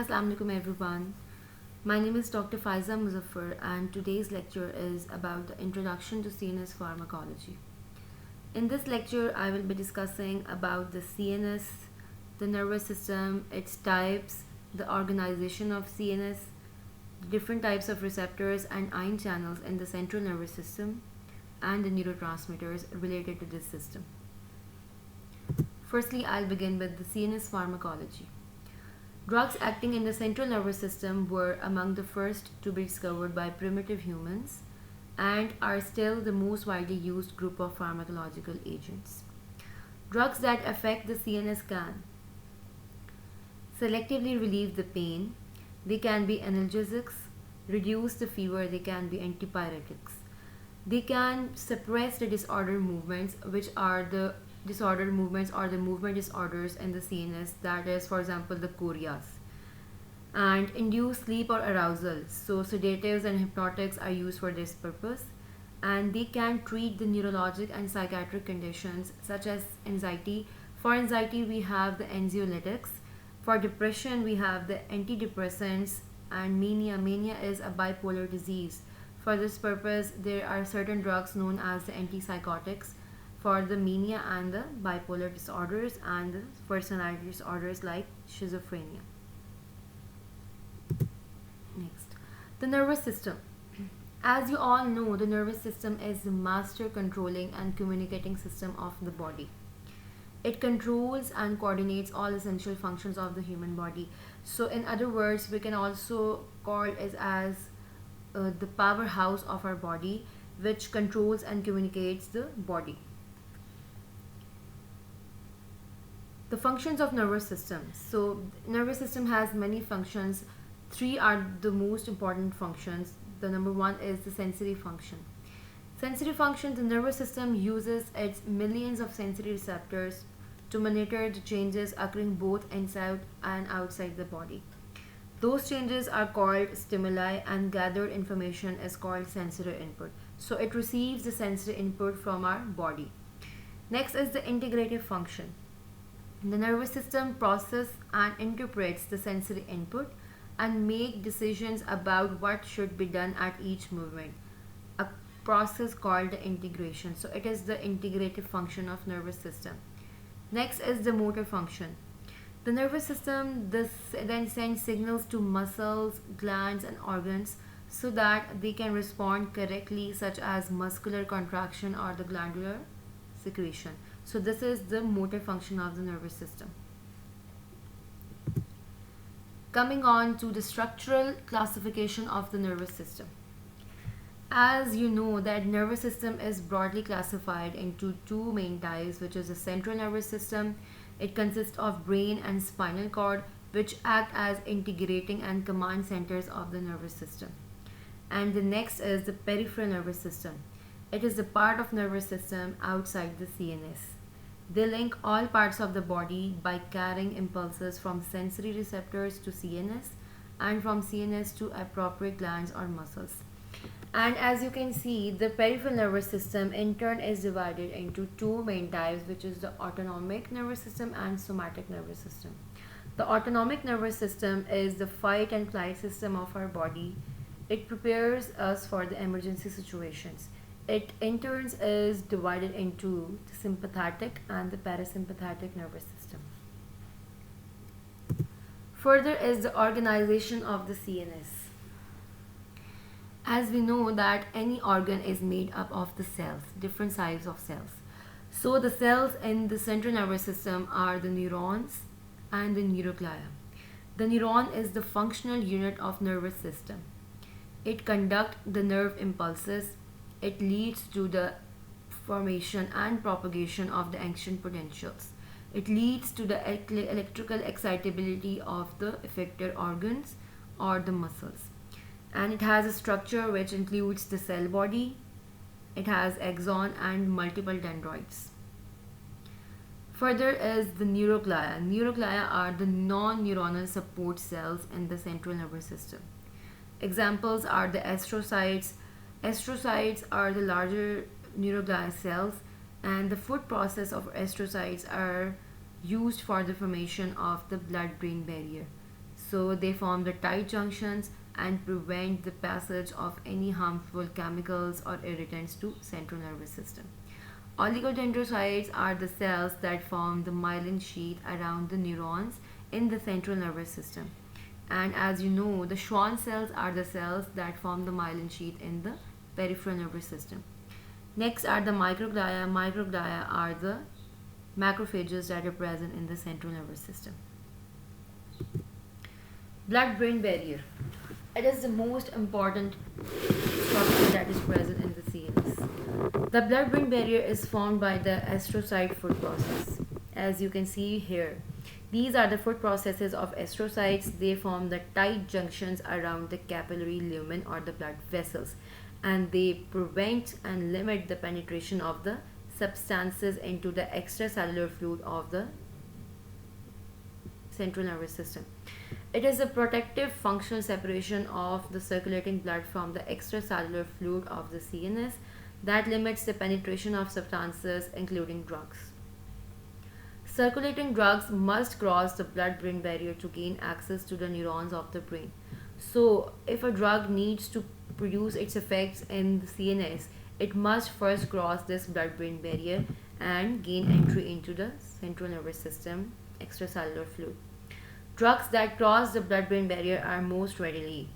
Assalamu alaikum everyone. My name is Dr. Faiza Muzaffar and today's lecture is about the introduction to CNS pharmacology. In this lecture, I will be discussing about the CNS, the nervous system, its types, the organization of CNS, different types of receptors and ion channels in the central nervous system, and the neurotransmitters related to this system. Firstly, I'll begin with the CNS pharmacology. Drugs acting in the central nervous system were among the first to be discovered by primitive humans and are still the most widely used group of pharmacological agents. Drugs that affect the CNS can selectively relieve the pain, they can be analgesics, reduce the fever, they can be antipyretics. They can suppress the disordered movements, which are the disordered movements or the movement disorders in the CNS, that is, for example, the chorias, and induce sleep or arousal. So, sedatives and hypnotics are used for this purpose, and they can treat the neurologic and psychiatric conditions such as anxiety. For anxiety, we have the anxiolytics. For depression, we have the antidepressants, and mania. Mania is a bipolar disease. For this purpose, there are certain drugs known as the antipsychotics for the mania and the bipolar disorders and the personality disorders like schizophrenia. Next, the nervous system. As you all know, the nervous system is the master controlling and communicating system of the body. It controls and coordinates all essential functions of the human body. So, in other words, we can also call it as the powerhouse of our body, which controls and communicates the body. The functions of nervous system. So, nervous system has many functions. Three are the most important functions. The number one is the sensory function. Sensory function, the nervous system uses its millions of sensory receptors to monitor the changes occurring both inside and outside the body. Those changes are called stimuli and gathered information is called sensory input. So it receives the sensory input from our body. Next is the integrative function. The nervous system processes and interprets the sensory input and make decisions about what should be done at each movement. A process called the integration. So it is the integrative function of nervous system. Next is the motor function. The nervous system then sends signals to muscles, glands and organs so that they can respond correctly, such as muscular contraction or the glandular secretion. So this is the motor function of the nervous system. Coming on to the structural classification of the nervous system. As you know that nervous system is broadly classified into two main types, which is the central nervous system. It consists of brain and spinal cord, which act as integrating and command centers of the nervous system. And the next is the peripheral nervous system. It is the part of nervous system outside the CNS. They link all parts of the body by carrying impulses from sensory receptors to CNS and from CNS to appropriate glands or muscles. And as you can see, the peripheral nervous system in turn is divided into two main types, which is the autonomic nervous system and somatic nervous system. The autonomic nervous system is the fight and flight system of our body. It prepares us for the emergency situations. It in turn is divided into the sympathetic and the parasympathetic nervous system. Further is the organization of the CNS. As we know that any organ is made up of the cells, different sizes of cells. So the cells in the central nervous system are the neurons and the neuroglia. The neuron is the functional unit of nervous system. It conducts the nerve impulses. It leads to the formation and propagation of the action potentials. It leads to the electrical excitability of the effector organs or the muscles. And it has a structure which includes the cell body. It has axon and multiple dendrites. Further is the neuroglia. Neuroglia are the non-neuronal support cells in the central nervous system. Examples are the astrocytes. Astrocytes are the larger neuroglia cells, and the food process of astrocytes are used for the formation of the blood-brain barrier. So they form the tight junctions and prevent the passage of any harmful chemicals or irritants to central nervous system. Oligodendrocytes are the cells that form the myelin sheath around the neurons in the central nervous system. And as you know, the Schwann cells are the cells that form the myelin sheath in the peripheral nervous system. Next are the microglia. Microglia are the macrophages that are present in the central nervous system. Blood-brain barrier. It is the most important structure that is present in the CNS. The blood-brain barrier is formed by the astrocyte foot process. As you can see here, these are the foot processes of astrocytes. They form the tight junctions around the capillary lumen or the blood vessels, and they prevent and limit the penetration of the substances into the extracellular fluid of the central nervous system. It is a protective functional separation of the circulating blood from the extracellular fluid of the CNS that limits the penetration of substances including drugs. Circulating drugs must cross the blood-brain barrier to gain access to the neurons of the brain. So, if a drug needs to produce its effects in the CNS, it must first cross this blood-brain barrier and gain entry into the central nervous system extracellular fluid. Drugs that cross the blood-brain barrier are most readily.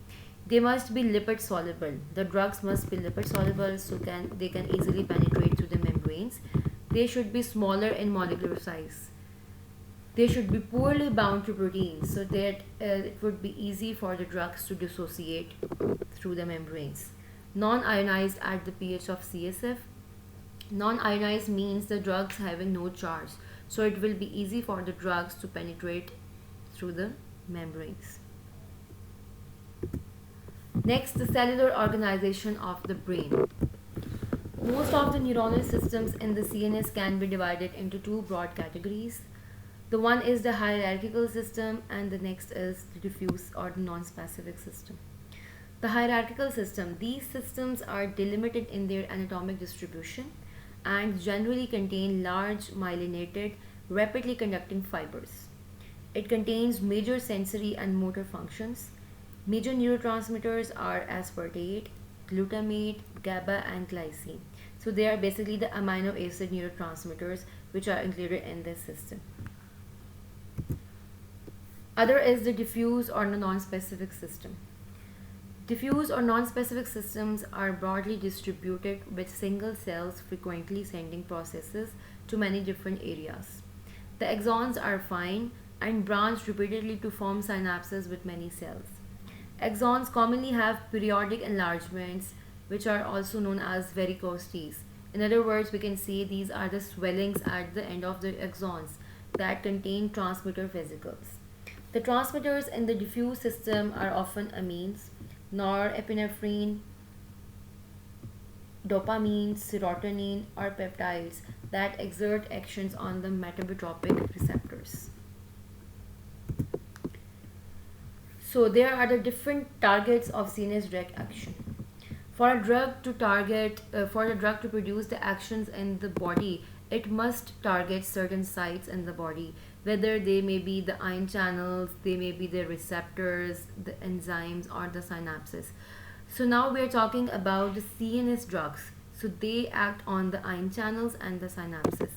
They must be lipid soluble. The drugs must be lipid soluble so they can easily penetrate through the membranes. They should be smaller in molecular size. They should be poorly bound to proteins so that it would be easy for the drugs to dissociate through the membranes. Non-ionized at the pH of CSF. Non-ionized means the drugs having no charge, so it will be easy for the drugs to penetrate through the membranes. Next, the cellular organization of the brain. Most of the neuronal systems in the CNS can be divided into two broad categories. The one is the hierarchical system and the next is the diffuse or the non-specific system. The hierarchical system, these systems are delimited in their anatomic distribution and generally contain large myelinated, rapidly conducting fibers. It contains major sensory and motor functions. Major neurotransmitters are aspartate, glutamate, GABA and glycine. So they are basically the amino acid neurotransmitters which are included in this system. Other is the diffuse or the non-specific system. Diffuse or non-specific systems are broadly distributed with single cells frequently sending processes to many different areas. The axons are fine and branch repeatedly to form synapses with many cells. Axons commonly have periodic enlargements which are also known as varicosities. In other words, we can say these are the swellings at the end of the axons that contain transmitter vesicles. The transmitters in the diffuse system are often amines, norepinephrine, dopamine, serotonin, or peptides that exert actions on the metabotropic receptors. So there are the different targets of CNS drug action. For a drug to produce the actions in the body, it must target certain sites in the body, whether they may be the ion channels, they may be the receptors, the enzymes, or the synapses. So now we are talking about the CNS drugs. So they act on the ion channels and the synapses.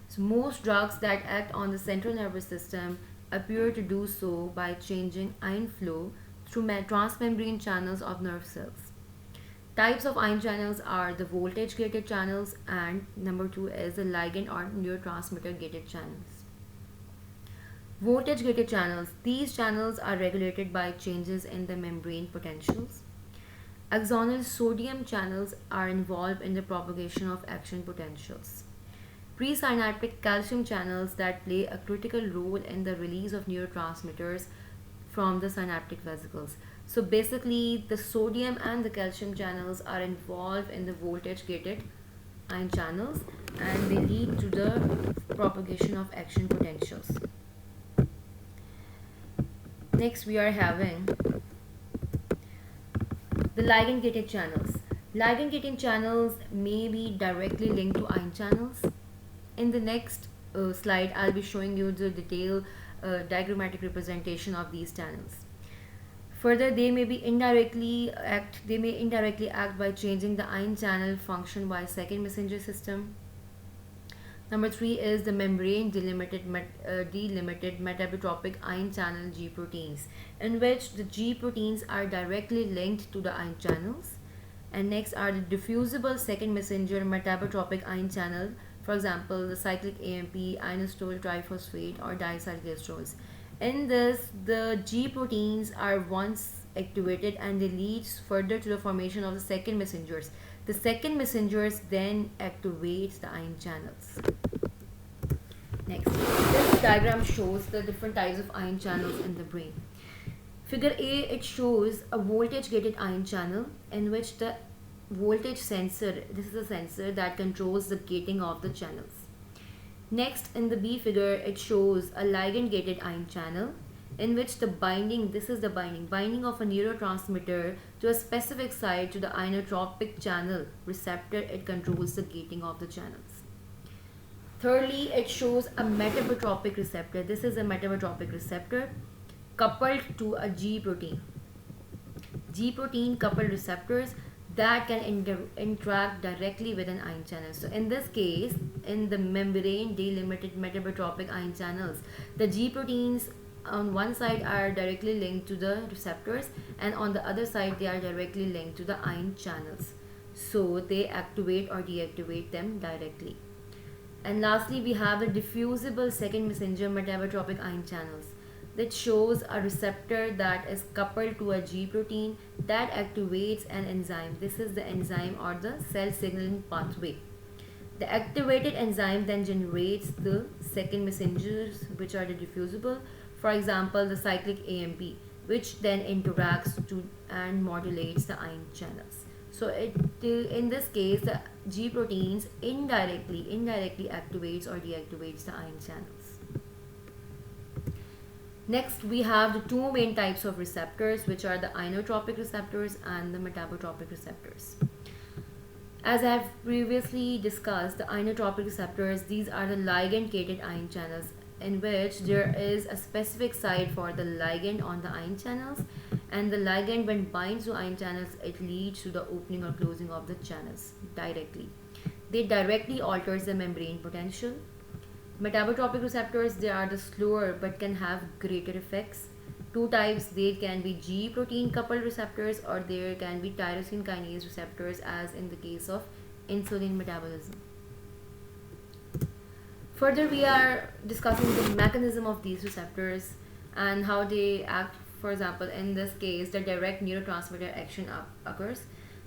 So most drugs that act on the central nervous system appear to do so by changing ion flow through transmembrane channels of nerve cells. Types of ion channels are the voltage gated channels and number 2 is the ligand or neurotransmitter gated channels. Voltage gated channels. These channels are regulated by changes in the membrane potentials. Axonal sodium channels are involved in the propagation of action potentials. Presynaptic calcium channels that play a critical role in the release of neurotransmitters from the synaptic vesicles. So basically the sodium and the calcium channels are involved in the voltage gated ion channels and they lead to the propagation of action potentials. Next we are having the ligand gated channels. Ligand gated channels may be directly linked to ion channels. In the next slide, I'll be showing you the detailed diagrammatic representation of these channels. Further, they may indirectly act by changing the ion channel function by second messenger system. Number three is the membrane delimited metabotropic ion channel G proteins, in which the G proteins are directly linked to the ion channels. And next are the diffusible second messenger metabotropic ion channel, for example, the cyclic AMP, inositol triphosphate, or diacylglycerols. In this, the G proteins are once activated and they lead further to the formation of the second messengers. The second messengers then activate the ion channels. Next, this diagram shows the different types of ion channels in the brain. Figure A, it shows a voltage gated ion channel in which the voltage sensor, this is a sensor that controls the gating of the channels. Next, in the B figure, it shows a ligand gated ion channel in which the binding, this is the binding of a neurotransmitter to a specific site to the inotropic channel receptor, it controls the gating of the channels. Thirdly, it shows a metabotropic receptor. This is a metabotropic receptor coupled to a G protein. G protein coupled receptors that can interact directly with an ion channel. So in this case, in the membrane delimited metabotropic ion channels, the G proteins on one side are directly linked to the receptors, and on the other side they are directly linked to the ion channels. So they activate or deactivate them directly. And lastly, we have the diffusible second messenger metabotropic ion channels that shows a receptor that is coupled to a G protein that activates an enzyme. This is the enzyme or the cell signaling pathway. The activated enzyme then generates the second messengers, which are the diffusible, for example the cyclic AMP, which then interacts to and modulates the ion channels. So in this case, the G proteins indirectly activates or deactivates the ion channels. Next, we have the two main types of receptors, which are the inotropic receptors and the metabotropic receptors. As I have previously discussed, the inotropic receptors, these are the ligand-gated ion channels in which there is a specific site for the ligand on the ion channels, and the ligand, when binds to ion channels, it leads to the opening or closing of the channels directly. They directly alters the membrane potential. Metabotropic receptors, they are the slower but can have greater effects. Two types, they can be G protein coupled receptors, or there can be tyrosine kinase receptors, as in the case of insulin metabolism. Further, we are discussing the mechanism of these receptors and how they act. For example, in this case, the direct neurotransmitter action occurs.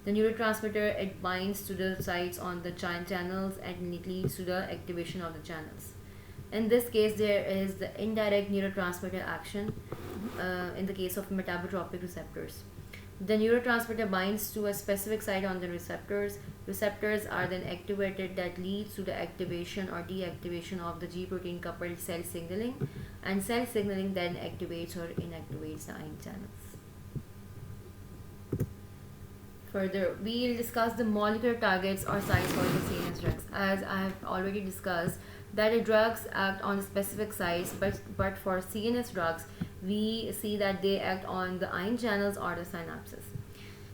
The neurotransmitter, it binds to the sites on the channels and it leads to the activation of the channels. In this case, there is the indirect neurotransmitter action in the case of metabotropic receptors. The neurotransmitter binds to a specific site on the receptors. Receptors are then activated, that leads to the activation or deactivation of the G protein coupled cell signaling, and cell signaling then activates or inactivates the ion channels. Further, we will discuss the molecular targets or sites for the CNS drugs. As I have already discussed, that the drugs act on specific sites, but for CNS drugs, we see that they act on the ion channels or the synapses.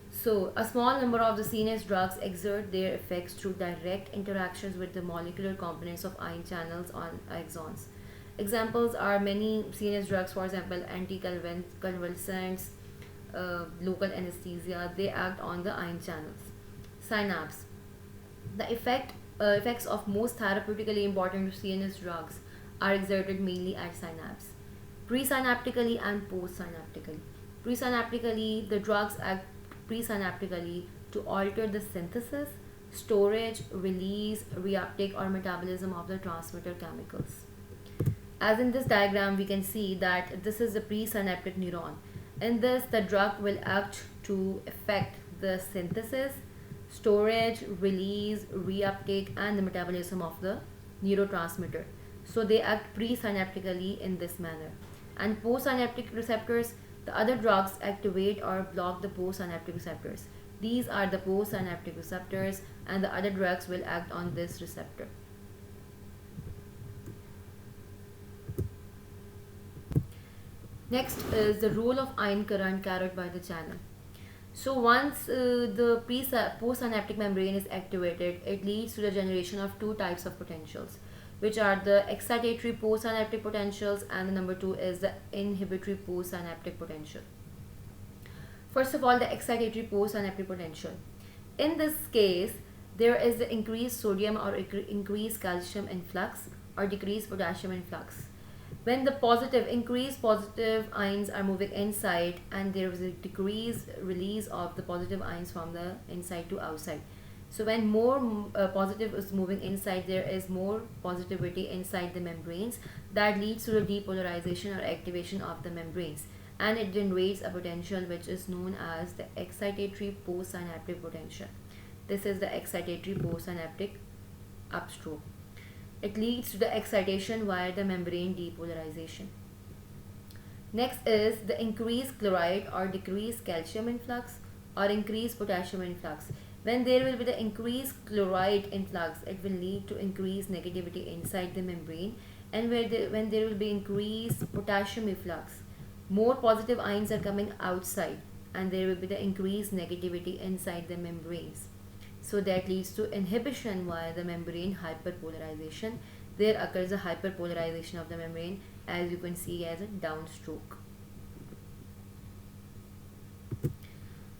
So, a small number of the CNS drugs exert their effects through direct interactions with the molecular components of ion channels on axons. Examples are many CNS drugs, for example, anticonvulsants, local anesthesia, they act on the ion channels. Synapse. The effects of most therapeutically important CNS drugs are exerted mainly at synapse, presynaptically and postsynaptically. Presynaptically, the drugs act presynaptically to alter the synthesis, storage, release, reuptake, or metabolism of the transmitter chemicals. As in this diagram, we can see that this is the presynaptic neuron. In this, the drug will act to affect the synthesis, storage, release, reuptake, and the metabolism of the neurotransmitter. So they act presynaptically in this manner. And postsynaptic receptors, the other drugs activate or block the postsynaptic receptors. These are the postsynaptic receptors, and the other drugs will act on this receptor. Next is the role of ion current carried by the channel. So once the postsynaptic membrane is activated, it leads to the generation of two types of potentials, which are the excitatory postsynaptic potentials, and the number two is the inhibitory postsynaptic potential. First of all, the excitatory postsynaptic potential. In this case, there is the increased sodium or increased calcium influx or decreased potassium influx. When the increased positive ions are moving inside, and there is a decreased release of the positive ions from the inside to outside. So when more positive is moving inside, there is more positivity inside the membranes that leads to the depolarization or activation of the membranes, and it generates a potential which is known as the excitatory postsynaptic potential. This is the excitatory postsynaptic upstroke. It leads to the excitation via the membrane depolarization. Next is the increased chloride or decreased calcium influx or increased potassium influx. When there will be the increased chloride influx, it will lead to increased negativity inside the membrane, and when there will be increased potassium influx, more positive ions are coming outside, and there will be the increased negativity inside the membranes. So that leads to inhibition via the membrane hyperpolarization. There occurs a hyperpolarization of the membrane, as you can see as a downstroke.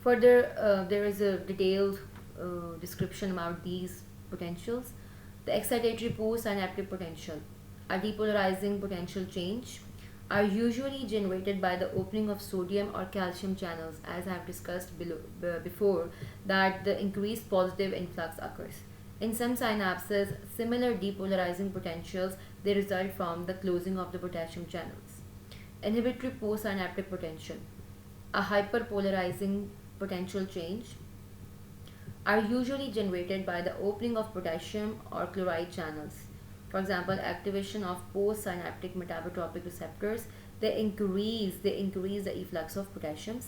Further, there is a detailed description about these potentials. The excitatory postsynaptic potential, a depolarizing potential change, are usually generated by the opening of sodium or calcium channels, as I have discussed before, that the increased positive influx occurs. In some synapses, similar depolarizing potentials, they result from the closing of the potassium channels. Inhibitory postsynaptic potential, a hyperpolarizing potential change, are usually generated by the opening of potassium or chloride channels. For example, activation of postsynaptic metabotropic receptors, they increase the efflux of potassiums.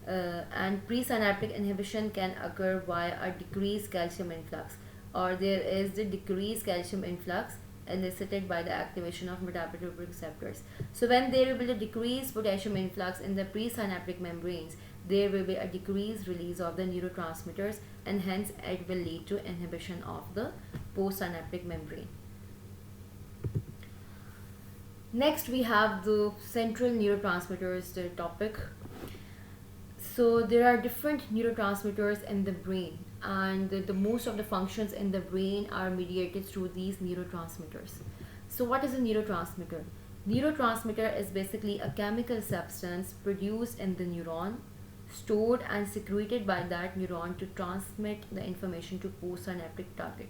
And presynaptic inhibition can occur via a decreased calcium influx, or there is the decreased calcium influx elicited by the activation of metabotropic receptors. So when there will be a decreased potassium influx in the presynaptic membranes, there will be a decreased release of the neurotransmitters, and hence it will lead to inhibition of the postsynaptic membrane. Next, we have the central neurotransmitters, the topic. So there are different neurotransmitters in the brain, and the most of the functions in the brain are mediated through these neurotransmitters. So what is a neurotransmitter? Neurotransmitter is basically a chemical substance produced in the neuron, stored and secreted by that neuron to transmit the information to postsynaptic target.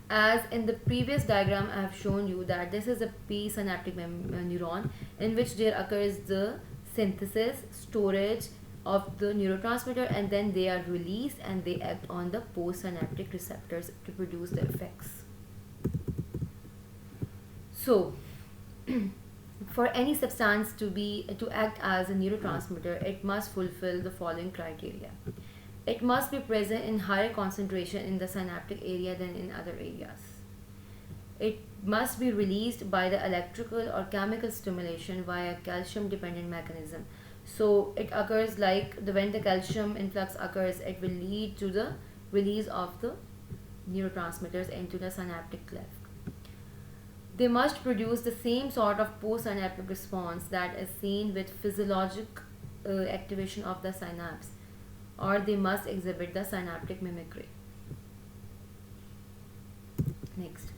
As in the previous diagram, I have shown you that this is a presynaptic neuron, in which there occurs the synthesis, storage of the neurotransmitter, and then they are released and they act on the postsynaptic receptors to produce the effects. So for any substance to act as a neurotransmitter, it must fulfill the following criteria. It must be present in higher concentration in the synaptic area than in other areas. It must be released by the electrical or chemical stimulation via calcium dependent mechanism. So it occurs like when the calcium influx occurs, it will lead to the release of the neurotransmitters into the synaptic cleft. They must produce the same sort of postsynaptic response that is seen with physiologic activation of the synapse, or they must exhibit the synaptic mimicry. Next,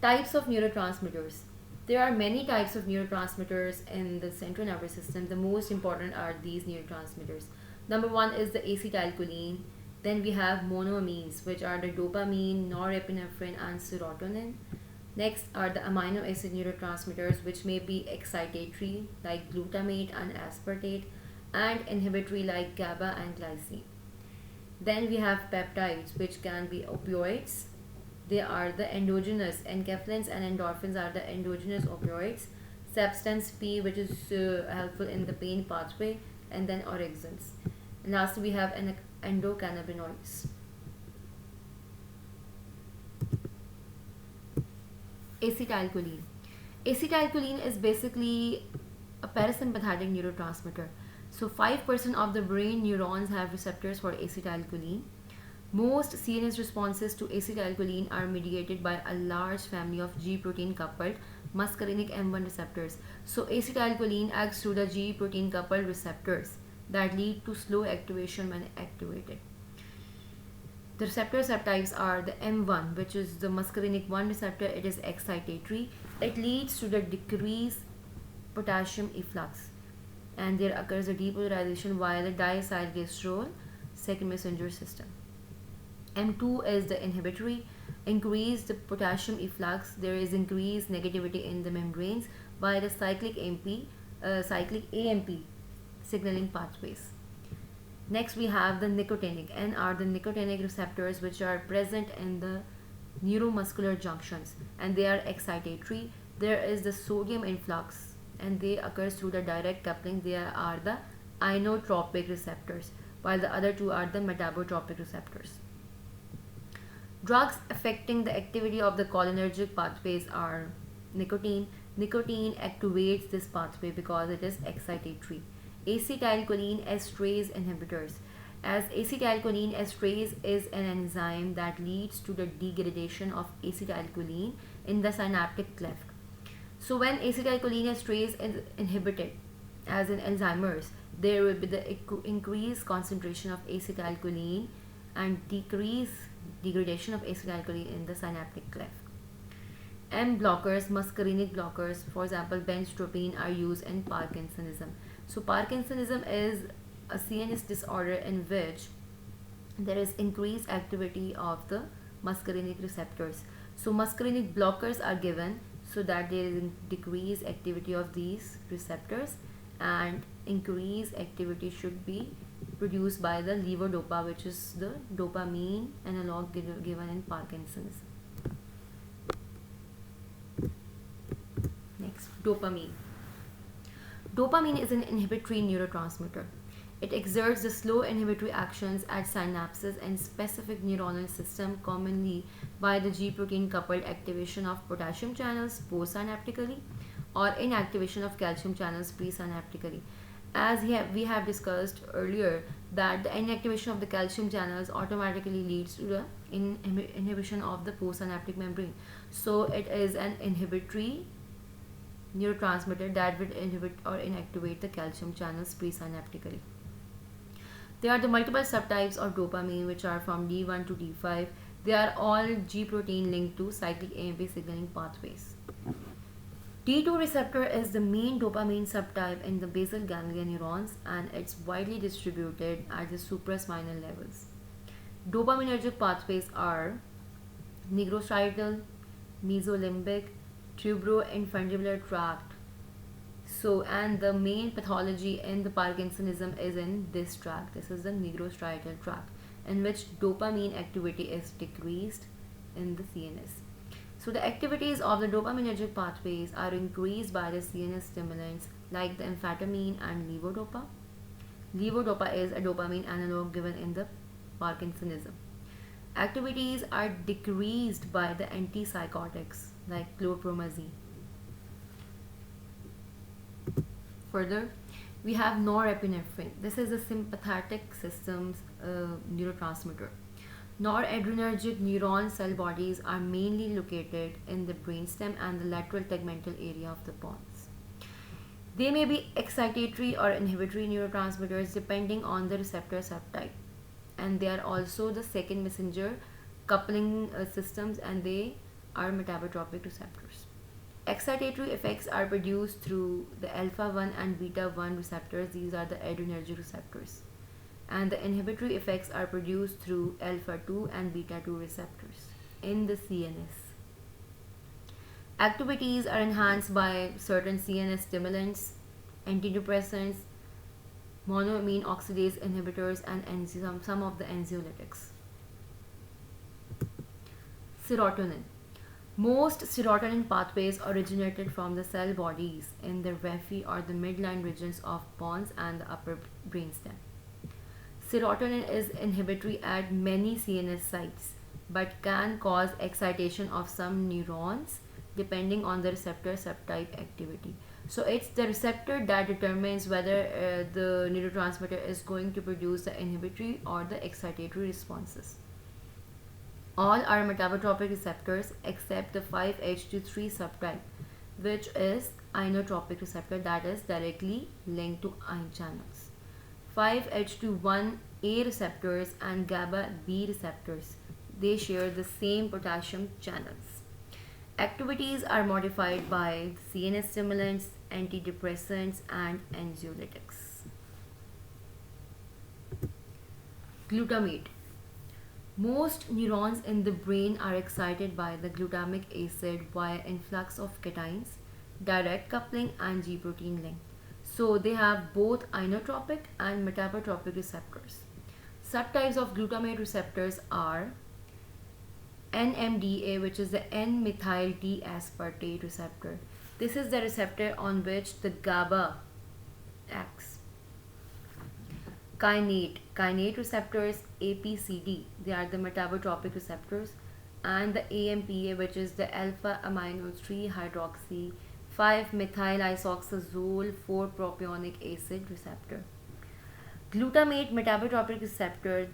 types of neurotransmitters. There are many types of neurotransmitters in the central nervous system. The most important are these neurotransmitters. Number one is the acetylcholine. Then we have monoamines, which are the dopamine, norepinephrine, and serotonin. Next are the amino acid neurotransmitters, which may be excitatory like glutamate and aspartate, and inhibitory like GABA and glycine. Then we have peptides, which can be opioids. They are the endogenous. Enkephalins and endorphins are the endogenous opioids. Substance P, which is helpful in the pain pathway, and then orexins. And lastly, we have endocannabinoids. Acetylcholine. Acetylcholine is basically a parasympathetic neurotransmitter. So 5% of the brain neurons have receptors for acetylcholine. Most CNS responses to acetylcholine are mediated by a large family of G protein coupled muscarinic M1 receptors. So acetylcholine acts through the G protein coupled receptors that lead to slow activation when activated. The receptor subtypes are the M1, which is the muscarinic 1 receptor. It is excitatory. It leads to the decreased potassium efflux, and there occurs a depolarization via the diacylglycerol second messenger system. M2 is the inhibitory. Increased potassium efflux. There is increased negativity in the membranes via the cyclic AMP signaling pathways. Next we have the nicotinic. N are the nicotinic receptors which are present in the neuromuscular junctions, and they are excitatory. There is the sodium influx and they occurs through the direct coupling. There are the inotropic receptors, while the other two are the metabotropic receptors. Drugs affecting the activity of the cholinergic pathways are nicotine. Nicotine activates this pathway because it is excitatory. Acetylcholine esterase inhibitors. As acetylcholine esterase is an enzyme that leads to the degradation of acetylcholine in the synaptic cleft. So when acetylcholine esterase is inhibited, as in Alzheimer's, there will be the increased concentration of acetylcholine and decreased degradation of acetylcholine in the synaptic cleft. M blockers, muscarinic blockers, for example, benztropine, are used in Parkinsonism. So Parkinsonism is a CNS disorder in which there is increased activity of the muscarinic receptors. So muscarinic blockers are given so that there is decreased activity of these receptors, and increased activity should be produced by the levodopa, which is the dopamine analog given in Parkinsonism. Next, dopamine. Dopamine is an inhibitory neurotransmitter. It exerts the slow inhibitory actions at synapses and specific neuronal system, commonly by the G protein coupled activation of potassium channels postsynaptically or inactivation of calcium channels presynaptically. As we have discussed earlier, that the inactivation of the calcium channels automatically leads to the inhibition of the postsynaptic membrane. So it is an inhibitory neurotransmitter that will inhibit or inactivate the calcium channels presynaptically. There are the multiple subtypes of dopamine, which are from D1 to D5. They are all G protein linked to cyclic AMP signaling pathways. D2 receptor is the main dopamine subtype in the basal ganglia neurons, and it's widely distributed at the supraspinal levels. Dopaminergic pathways are nigrostriatal, mesolimbic, tuberoinfundibular tract. So, and the main pathology in the Parkinsonism is in this tract. This is the nigrostriatal tract, in which dopamine activity is decreased in the CNS. So the activities of the dopaminergic pathways are increased by the CNS stimulants like the amphetamine and levodopa. Levodopa is a dopamine analog given in the Parkinsonism. Activities are decreased by the antipsychotics like chlorpromazine. Further, we have norepinephrine. This is a sympathetic system's neurotransmitter. Noradrenergic neuron cell bodies are mainly located in the brainstem and the lateral tegmental area of the pons. They may be excitatory or inhibitory neurotransmitters depending on the receptor subtype, and they are also the second messenger coupling systems, and they are metabotropic receptors. Excitatory effects are produced through the alpha 1 and beta 1 receptors. These are the adrenergic receptors. And the inhibitory effects are produced through alpha 2 and beta 2 receptors in the CNS. Activities are enhanced by certain CNS stimulants, antidepressants, monoamine oxidase inhibitors, and some of the anxiolytics. Serotonin. Most serotonin pathways originated from the cell bodies in the raphe or the midline regions of pons and the upper brainstem. Serotonin is inhibitory at many CNS sites but can cause excitation of some neurons depending on the receptor subtype activity. So it's the receptor that determines whether the neurotransmitter is going to produce the inhibitory or the excitatory responses. All are metabotropic receptors except the 5-HT3 subtype, which is inotropic receptor that is directly linked to ion channels. 5-HT1A receptors and GABA B receptors, they share the same potassium channels. Activities are modified by CNS stimulants, antidepressants, and anxiolytics. Glutamate. Most neurons in the brain are excited by the glutamic acid via influx of cations, direct coupling, and G protein link. So they have both inotropic and metabotropic receptors. Subtypes of glutamate receptors are NMDA, which is the N-methyl D-aspartate receptor. This is the receptor on which the GABA acts. Kainate receptors, APCD, they are the metabotropic receptors, and the AMPA, which is the alpha amino 3 hydroxy 5 methyl isoxazole 4 propionic acid receptor. Glutamate metabotropic receptor,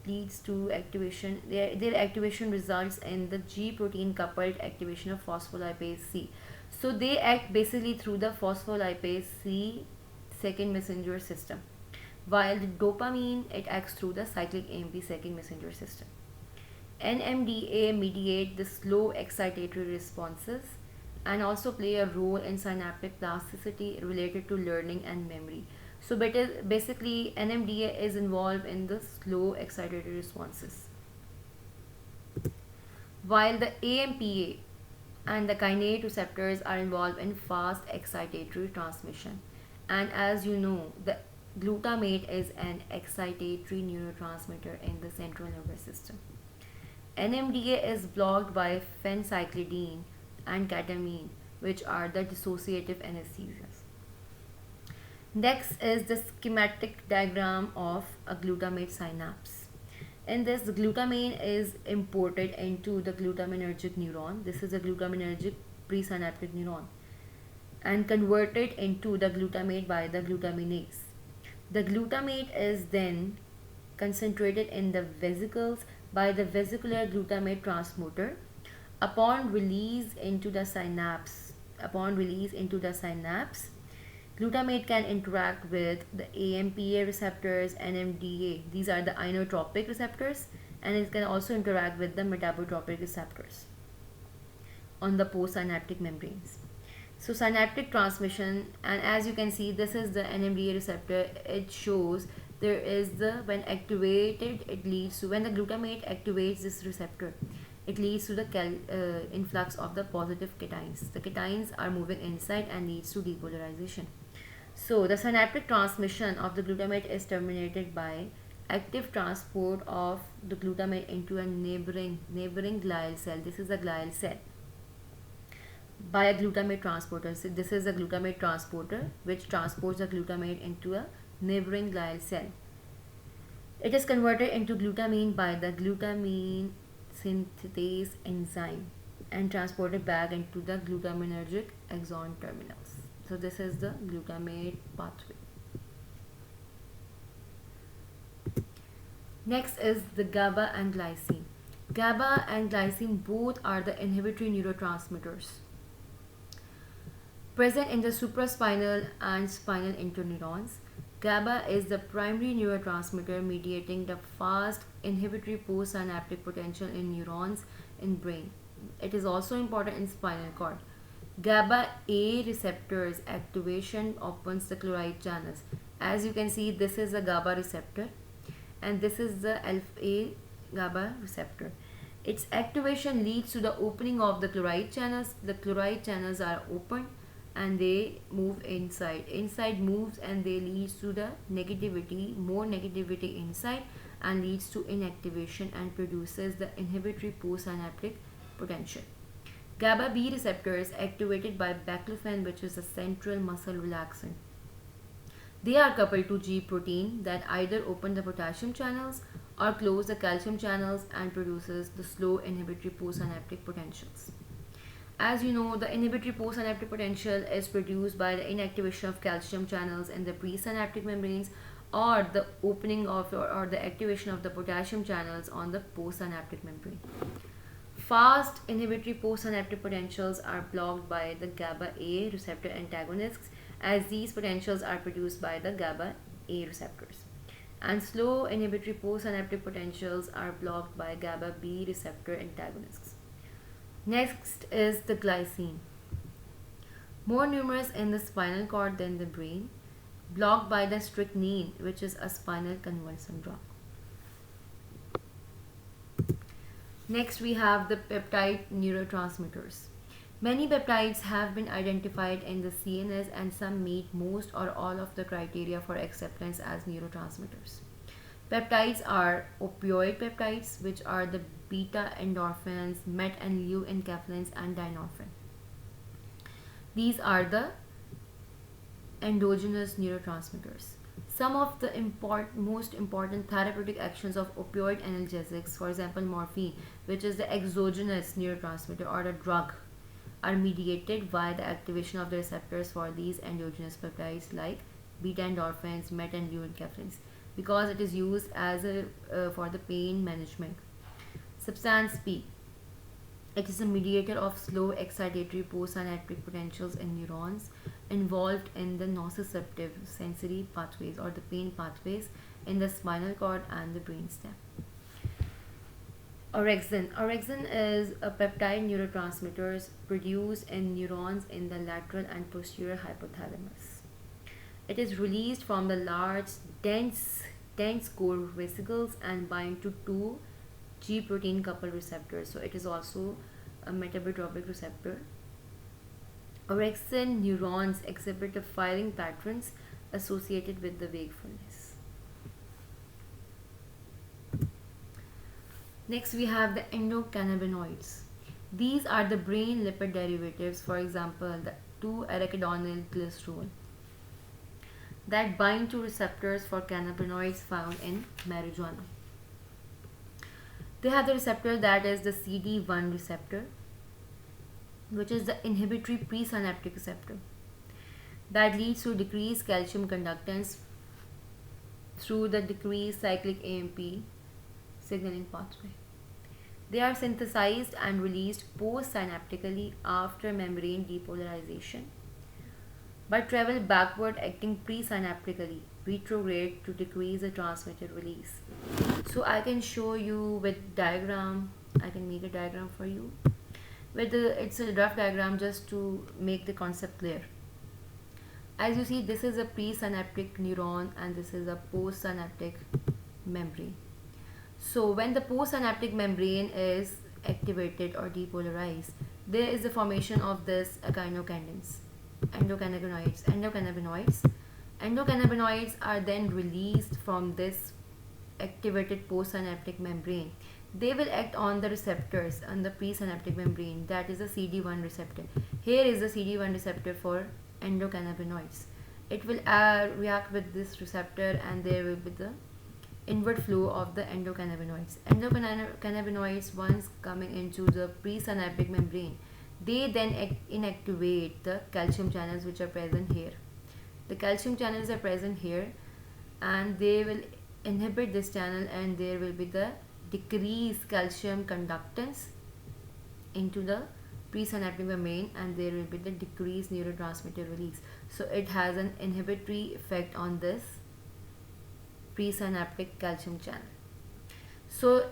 leads to activation. Their activation results in the G protein coupled activation of phospholipase C. So they act basically through the phospholipase C second messenger system, while the dopamine, it acts through the cyclic AMP second messenger system. NMDA mediate the slow excitatory responses and also play a role in synaptic plasticity related to learning and memory. So basically NMDA is involved in the slow excitatory responses, while the AMPA and the kainate receptors are involved in fast excitatory transmission. And as you know, the glutamate is an excitatory neurotransmitter in the central nervous system. NMDA is blocked by phencyclidine and ketamine, which are the dissociative anesthesias. Next is the schematic diagram of a glutamate synapse. In this, the glutamine is imported into the glutaminergic neuron. This is a glutaminergic presynaptic neuron, and converted into the glutamate by the glutaminase. The glutamate is then concentrated in the vesicles by the vesicular glutamate transporter. Upon release into the synapse, glutamate can interact with the AMPA receptors, NMDA. These are the inotropic receptors, and it can also interact with the metabotropic receptors on the postsynaptic membranes. So synaptic transmission, and as you can see, this is the NMDA receptor. It shows there is the, when activated, it leads to, when the glutamate activates this receptor, it leads to the influx of the positive cations. The cations are moving inside and leads to depolarization. So the synaptic transmission of the glutamate is terminated by active transport of the glutamate into a neighboring glial cell. This is a glial cell by a glutamate transporter. So this is a glutamate transporter which transports the glutamate into a neighboring glial cell. It is converted into glutamine by the glutamine synthetase enzyme and transported back into the glutaminergic axon terminals. So this is the glutamate pathway. Next is the GABA and glycine. GABA and glycine both are the inhibitory neurotransmitters present in the supraspinal and spinal interneurons. GABA is the primary neurotransmitter mediating the fast inhibitory postsynaptic potential in neurons in brain. It is also important in spinal cord. GABA A receptors activation opens the chloride channels. As you can see, this is a GABA receptor and this is the alpha A GABA receptor. Its activation leads to the opening of the chloride channels. The chloride channels are open and they move inside. Inside moves and they leads to the negativity, more negativity inside, and leads to inactivation and produces the inhibitory postsynaptic potential. GABA B receptors activated by baclofen, which is a central muscle relaxant. They are coupled to G protein that either open the potassium channels or close the calcium channels and produces the slow inhibitory postsynaptic potentials. As you know, the inhibitory postsynaptic potential is produced by the inactivation of calcium channels in the presynaptic membranes, or the opening of or the activation of the potassium channels on the postsynaptic membrane. Fast inhibitory postsynaptic potentials are blocked by the GABA A receptor antagonists, as these potentials are produced by the GABA A receptors. And slow inhibitory postsynaptic potentials are blocked by GABA B receptor antagonists. Next is the glycine. More numerous in the spinal cord than the brain, blocked by the strychnine, which is a spinal convulsion drug. Next, we have the peptide neurotransmitters. Many peptides have been identified in the CNS, and some meet most or all of the criteria for acceptance as neurotransmitters. Peptides are opioid peptides, which are the beta endorphins, met and leu enkephalins, and dynorphin. These are the endogenous neurotransmitters. Some of the most important therapeutic actions of opioid analgesics, for example morphine, which is the exogenous neurotransmitter or a drug, are mediated by the activation of the receptors for these endogenous peptides like beta endorphins, met and leu enkephalins, because it is used as for the pain management. Substance P. It is a mediator of slow excitatory postsynaptic potentials in neurons involved in the nociceptive sensory pathways or the pain pathways in the spinal cord and the brainstem. Orexin. Orexin is a peptide neurotransmitter produced in neurons in the lateral and posterior hypothalamus. It is released from the large, dense core vesicles and bind to two G protein coupled receptors. So it is also a metabotropic receptor. Orexin neurons exhibit the firing patterns associated with the wakefulness. Next, we have the endocannabinoids. These are the brain lipid derivatives, for example, the 2-arachidonyl glycerol, that bind to receptors for cannabinoids found in marijuana. They have the receptor that is the CD1 receptor, which is the inhibitory presynaptic receptor that leads to decreased calcium conductance through the decreased cyclic AMP signaling pathway. They are synthesized and released postsynaptically after membrane depolarization, but travel backward acting presynaptically retrograde to decrease the transmitter release. So I can show you with diagram. I can make a diagram for you. It's a rough diagram just to make the concept clear. As you see, this is a presynaptic neuron and this is a postsynaptic membrane. So when the postsynaptic membrane is activated or depolarized, there is the formation of this echinocandins, endocannabinoids. Endocannabinoids are then released from this activated postsynaptic membrane. They will act on the receptors on the presynaptic membrane, that is the CD1 receptor. Here is the CD1 receptor for endocannabinoids. It will react with this receptor and there will be the inward flow of the endocannabinoids. Endocannabinoids, once coming into the presynaptic membrane, they then inactivate the calcium channels which are present here. The calcium channels are present here and they will inhibit this channel, and there will be the decreased calcium conductance into the presynaptic membrane, and there will be the decreased neurotransmitter release. So it has an inhibitory effect on this presynaptic calcium channel. So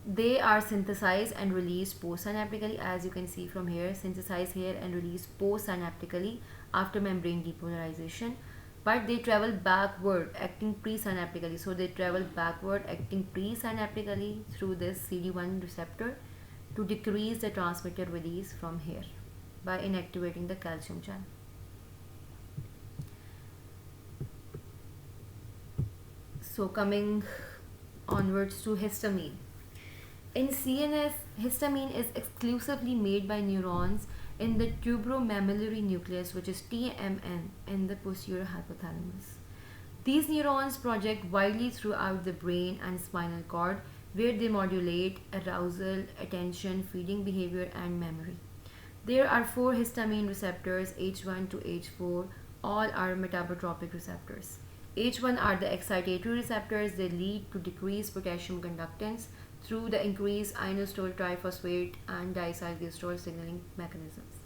they are synthesized and released postsynaptically, as you can see from here, synthesized here and released postsynaptically after membrane depolarization, but they travel backward acting presynaptically. So they travel backward acting presynaptically through this CD1 receptor to decrease the transmitter release from here by inactivating the calcium channel. So coming onwards to histamine. In CNS, histamine is exclusively made by neurons in the tuberomammillary nucleus, which is TMN, in the posterior hypothalamus. These neurons project widely throughout the brain and spinal cord, where they modulate arousal, attention, feeding behavior, and memory. There are four histamine receptors, H1 to H4. All are metabotropic receptors. H1 are the excitatory receptors. They lead to decreased potassium conductance through the increased inositol triphosphate and diacylglycerol signaling mechanisms.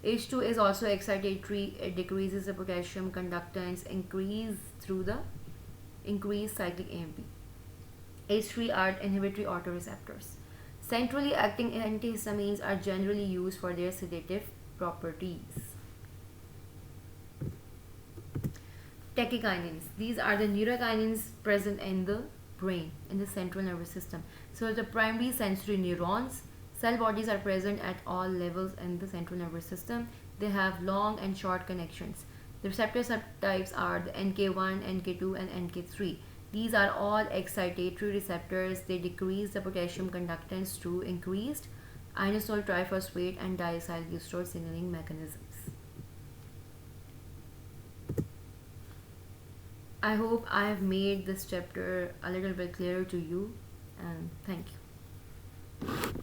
H2 is also excitatory. It decreases the potassium conductance increase through the increased cyclic AMP. H3 are inhibitory autoreceptors. Centrally acting antihistamines are generally used for their sedative properties. Tachykinins. These are the neurokinins present in the brain, in the central nervous system. So the primary sensory neurons, cell bodies are present at all levels in the central nervous system. They have long and short connections. The receptor subtypes are the NK1, NK2 and NK3. These are all excitatory receptors. They decrease the potassium conductance through increased inositol triphosphate and diacylglycerol signaling mechanisms. I hope I have made this chapter a little bit clearer to you, and thank you.